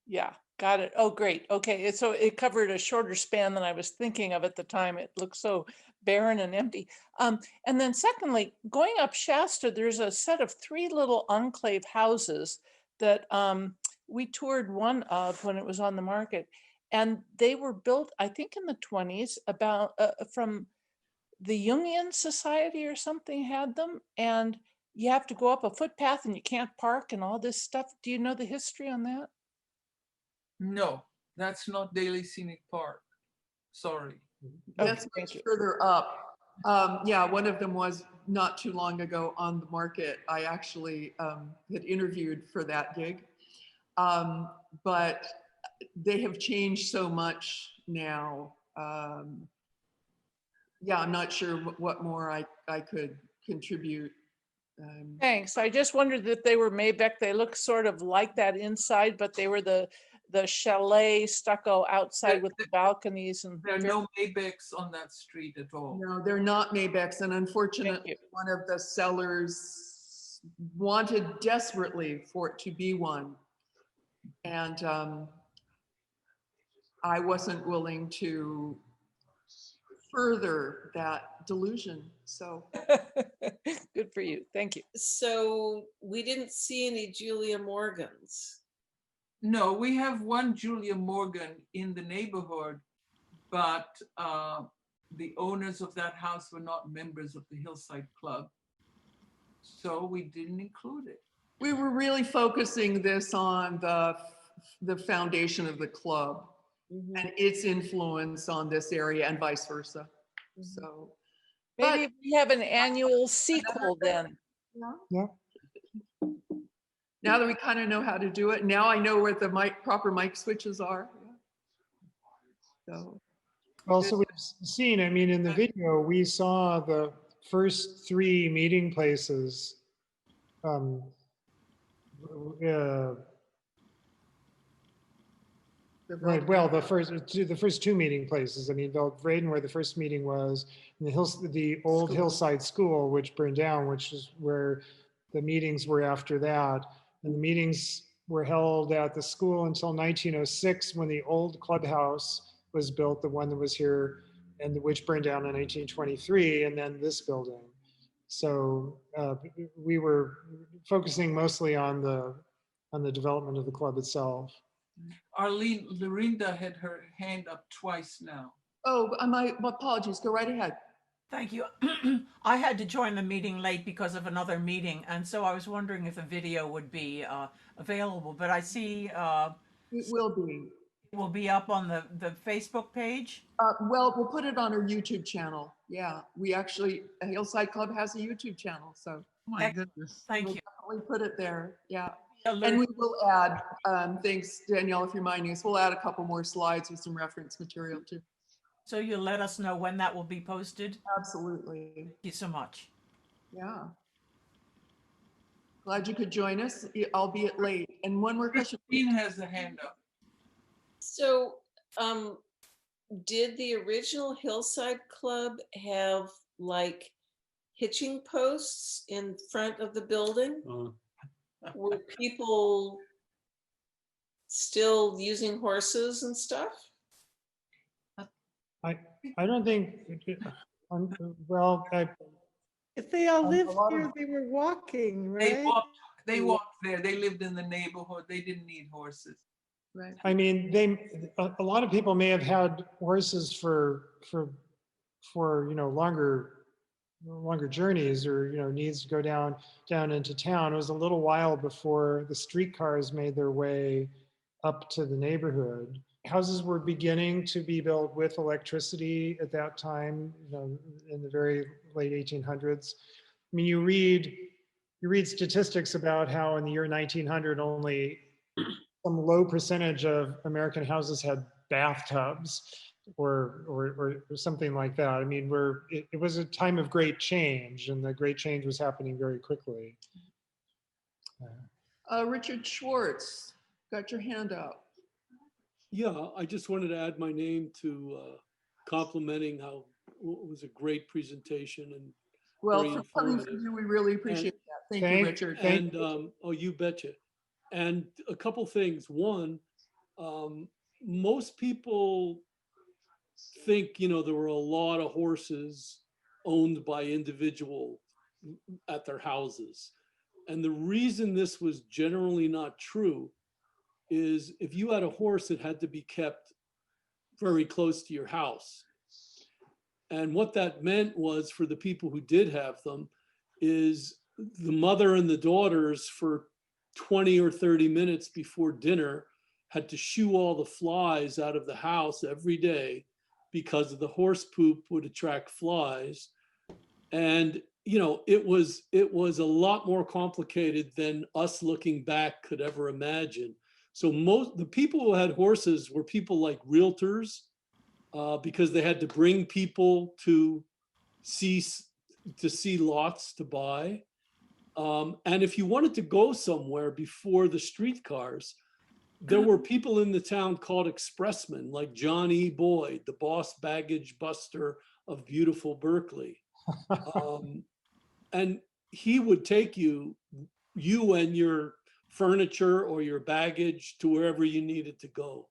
Yeah, got it. Oh, great. Okay, so it covered a shorter span than I was thinking of at the time. It looked so barren and empty. And then secondly, going up Shasta, there's a set of 3 little enclave houses that we toured one of when it was on the market. And they were built, I think, in the 20s, about from the Jungian Society or something had them. And you have to go up a footpath and you can't park and all this stuff. Do you know the history on that? No, that's not Daley Scenic Park. Sorry. That's much further up. Yeah, one of them was not too long ago on the market. I actually had interviewed for that gig. But they have changed so much now. yeah, I'm not sure what more I could contribute. Thanks. I just wondered if they were Maybeck. They look sort of like that inside, but they were the chalet stucco outside with the balconies and. There are no Maybachs on that street at all. No, they're not Maybachs, and unfortunately, one of the sellers wanted desperately for it to be one, and I wasn't willing to further that delusion. So good for you. Thank you. So we didn't see any Julia Morgans. No, we have one Julia Morgan in the neighborhood, but the owners of that house were not members of the Hillside Club, so we didn't include it. we were really focusing this on the foundation of the club and its influence on this area and vice versa. So maybe we have an annual sequel then. Yeah. Now that we kind of know how to do it, now I know where the proper mic switches are. So. Also, we've seen, I mean, in the video, we saw the first 3 meeting places. Right. Well, the first 2 meeting places. I mean, Braden, where the first meeting was, and the old Hillside School, which burned down, which is where the meetings were after that. And the meetings were held at the school until 1906, when the old clubhouse was built, the one that was here, and which burned down in 1923, and then this building. So we were focusing mostly on the development of the club itself. Arlene, Lorinda had her hand up twice now. Oh, my apologies. Go right ahead. Thank you. I had to join the meeting late because of another meeting, and so I was wondering if a video would be available. But I see it will be. It will be up on the Facebook page. Well, we'll put it on our YouTube channel. Yeah, we actually, Hillside Club has a YouTube channel, so. Oh my goodness. Thank we'll you. Definitely put it there. Yeah. Alert. And we will add, thanks Danielle for reminding us, we'll add a couple more slides with some reference material too. So you'll let us know when that will be posted? Absolutely. Thank you so much. Yeah. Glad you could join us, albeit late. And one more question. Christine has a hand up. So did the original Hillside Club have like hitching posts in front of the building? Were people still using horses and stuff? I don't think, well, if they all lived here, they were walking, right? They walked there. They lived in the neighborhood. They didn't need horses. Right. I mean, a lot of people may have had horses for longer journeys, or needs to go down into town. It was a little while before the streetcars made their way up to the neighborhood. Houses were beginning to be built with electricity at that time, in the very late 1800s. I mean, you read statistics about how in the year 1900 only some low percentage of American houses had bathtubs or something like that. I mean, it was a time of great change, and the great change was happening very quickly. Richard Schwartz, got your hand up. Yeah, I just wanted to add my name to complimenting how it was a great presentation and well, very for coming from you, we really appreciate that. Thank you, Richard. And oh, you betcha. And a couple things. One, most people think there were a lot of horses owned by individuals at their houses, and the reason this was generally not true is if you had a horse, it had to be kept very close to your house. And what that meant was, for the people who did have them, is the mother and the daughters for 20 or 30 minutes before dinner had to shoo all the flies out of the house every day, because of the horse poop would attract flies. And it was a lot more complicated than us looking back could ever imagine. So the people who had horses were people like realtors, because they had to bring people to see lots to buy. And if you wanted to go somewhere before the streetcars, there were people in the town called expressmen, like John E. Boyd, the boss baggage buster of beautiful Berkeley. And he would take you and your furniture or your baggage to wherever you needed to go.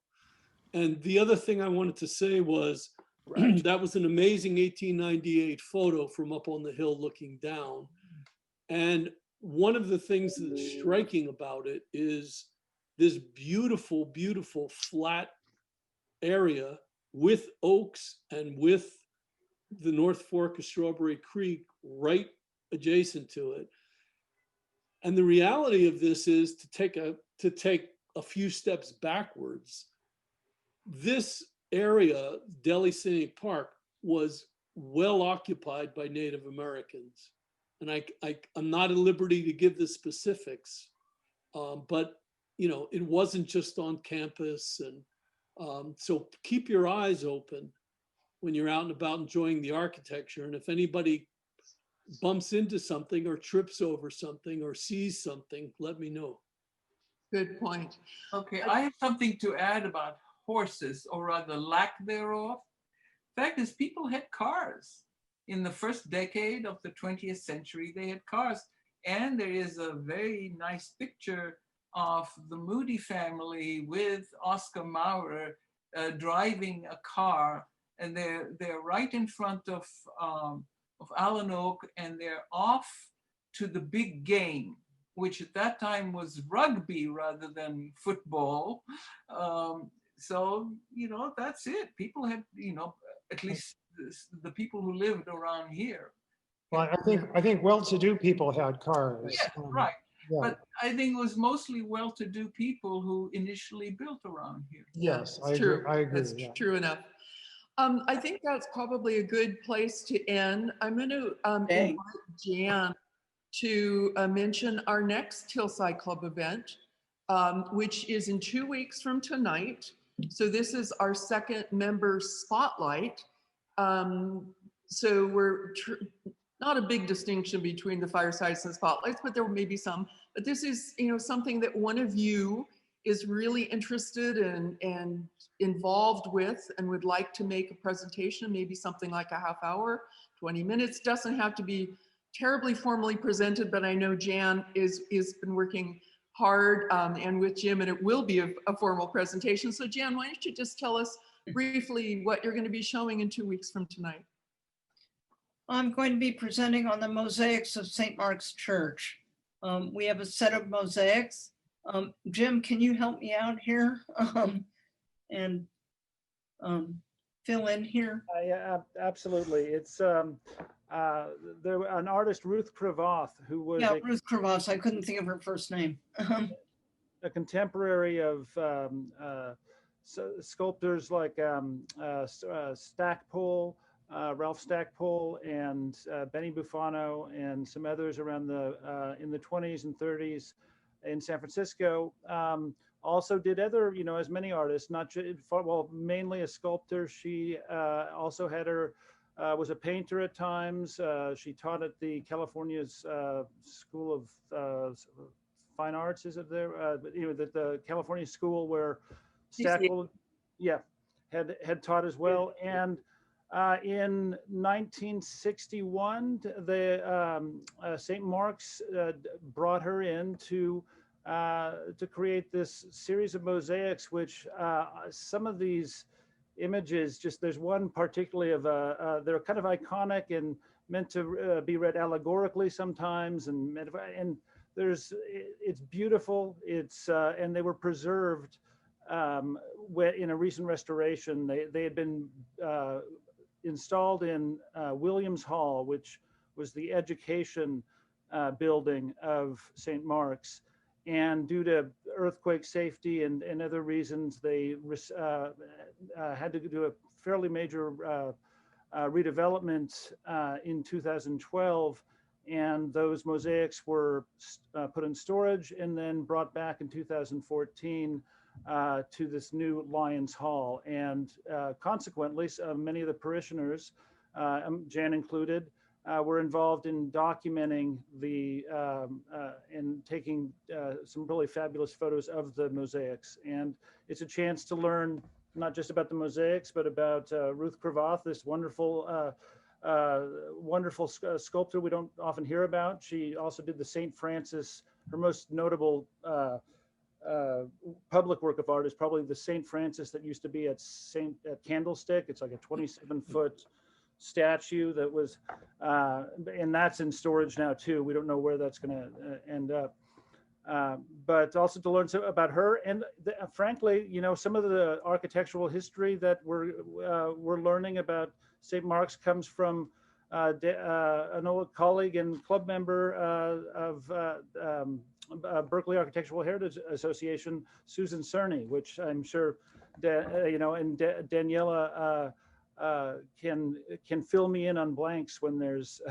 And the other thing I wanted to say was that was an amazing 1898 photo from up on the hill looking down. And one of the things that's striking about it is this beautiful, beautiful flat area with oaks and with the North Fork of Strawberry Creek right adjacent to it. And the reality of this is to take a few steps backwards. This area, Daley Scenic Park, was well occupied by Native Americans. And I'm not at liberty to give the specifics, but it wasn't just on campus. And so keep your eyes open when you're out and about enjoying the architecture. And if anybody bumps into something or trips over something or sees something, let me know. Good point. Okay, I have something to add about horses, or rather lack thereof. Fact is, people had cars. In the first decade of the 20th century, they had cars. And there is a very nice picture of the Moody family with Oscar Maurer driving a car. And they're right in front of Allen Oak, and they're off to the big game, which at that time was rugby rather than football. So, that's it. People had, at least the people who lived around here. Well, I think well-to-do people had cars. Yeah, right. Yeah. But I think it was mostly well-to-do people who initially built around here. Yes, I agree. True. I agree. That's Yeah. true enough. I think that's probably a good place to end. I'm going to invite Jan to mention our next Hillside Club event, which is in 2 weeks from tonight. So this is our second member spotlight. So we're not a big distinction between the firesides and spotlights, but there may be some. But this is, something that one of you is really interested in and involved with and would like to make a presentation, maybe something like a half hour, 20 minutes. Doesn't have to be terribly formally presented, but I know Jan is been working hard and with Jim, and it will be a formal presentation. So Jan, why don't you just tell us briefly what you're going to be showing in 2 weeks from tonight? I'm going to be presenting on the mosaics of St. Mark's Church. We have a set of mosaics. Jim, can you help me out here and fill in here? Yeah, absolutely. It's there an artist, Ruth Cravath, who was Ruth Cravath. I couldn't think of her first name. A contemporary of sculptors like Stackpole, Ralph Stackpole, and Benny Buffano, and some others around in the 20s and 30s in San Francisco. Also did other, as many artists, not just, well, mainly a sculptor. She also had was a painter at times. She taught at the California's School of Fine Arts, is it there? The California school where Stackpole, had taught as well. And in 1961, the St. Mark's brought her in to create this series of mosaics, which some of these images, there's one particularly of they're kind of iconic and meant to be read allegorically sometimes, and it's beautiful. And they were preserved in a recent restoration. They had been installed in Williams Hall, which was the education building of St. Mark's. And due to earthquake safety and other reasons, they had to do a fairly major redevelopment in 2012. And those mosaics were put in storage and then brought back in 2014 to this new Lions Hall. And consequently, many of the parishioners Jan included, were involved in documenting the and taking some really fabulous photos of the mosaics. And it's a chance to learn not just about the mosaics, but about Ruth Cravath, this wonderful sculptor we don't often hear about. She also did the St. Francis. Her most notable public work of art is probably the St. Francis that used to be at Candlestick. It's like a 27-foot statue that was, and that's in storage now too. We don't know where that's going to end up. But also to learn about her, and frankly, you know, some of the architectural history that we're learning about St. Mark's comes from an old colleague and club member of Berkeley Architectural Heritage Association, Susan Cerny, which I'm sure, Daniella can fill me in on blanks when there's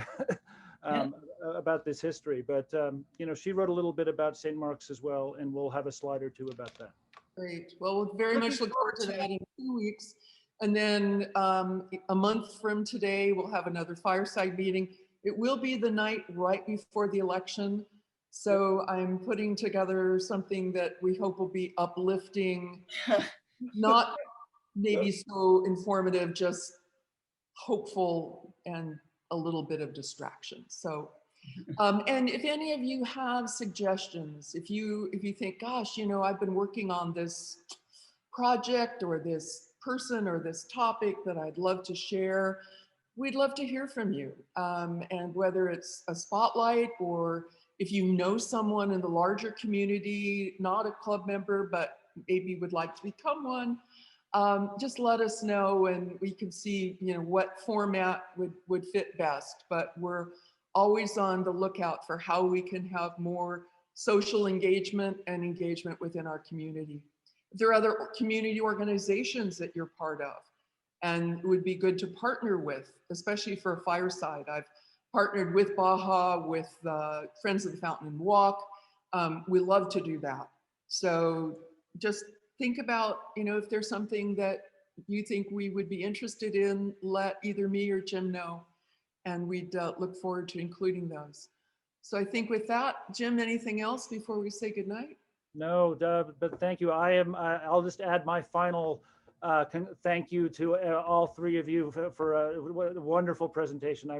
about this history. But you know, she wrote a little bit about St. Mark's as well, and we'll have a slide or two about that. Great. Well, we'll very much look forward to that in 2 weeks. And then a month from today, we'll have another Fireside meeting. It will be the night right before the election. So I'm putting together something that we hope will be uplifting, not maybe so informative, just hopeful and a little bit of distraction. So, and if any of you have suggestions, if you think, gosh, you know, I've been working on this project or this person or this topic that I'd love to share, we'd love to hear from you. And whether it's a spotlight or if you know someone in the larger community, not a club member, but maybe would like to become one, just let us know and we can see, you know, what format would fit best. But we're always on the lookout for how we can have more social engagement and engagement within our community. If there are other community organizations that you're part of and would be good to partner with, especially for a Fireside. I've partnered with Baja, with Friends of the Fountain and Walk. We love to do that. So just think about, you know, if there's something that you think we would be interested in, let either me or Jim know, and we'd look forward to including those. So I think with that, Jim, anything else before we say goodnight? No, but thank you. I'll just add my final thank you to all three of you for a wonderful presentation.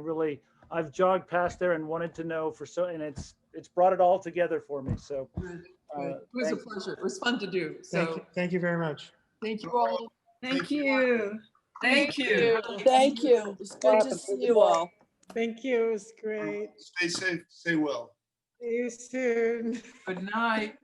I've jogged past there and wanted to know and it's brought it all together for me. So it was a pleasure. It was fun to do. So Thank you very much. Thank you all. Thank you. Thank you. Thank you. It's good to see you all. Thank you. It was great. Stay safe, stay well. See you soon. Good night.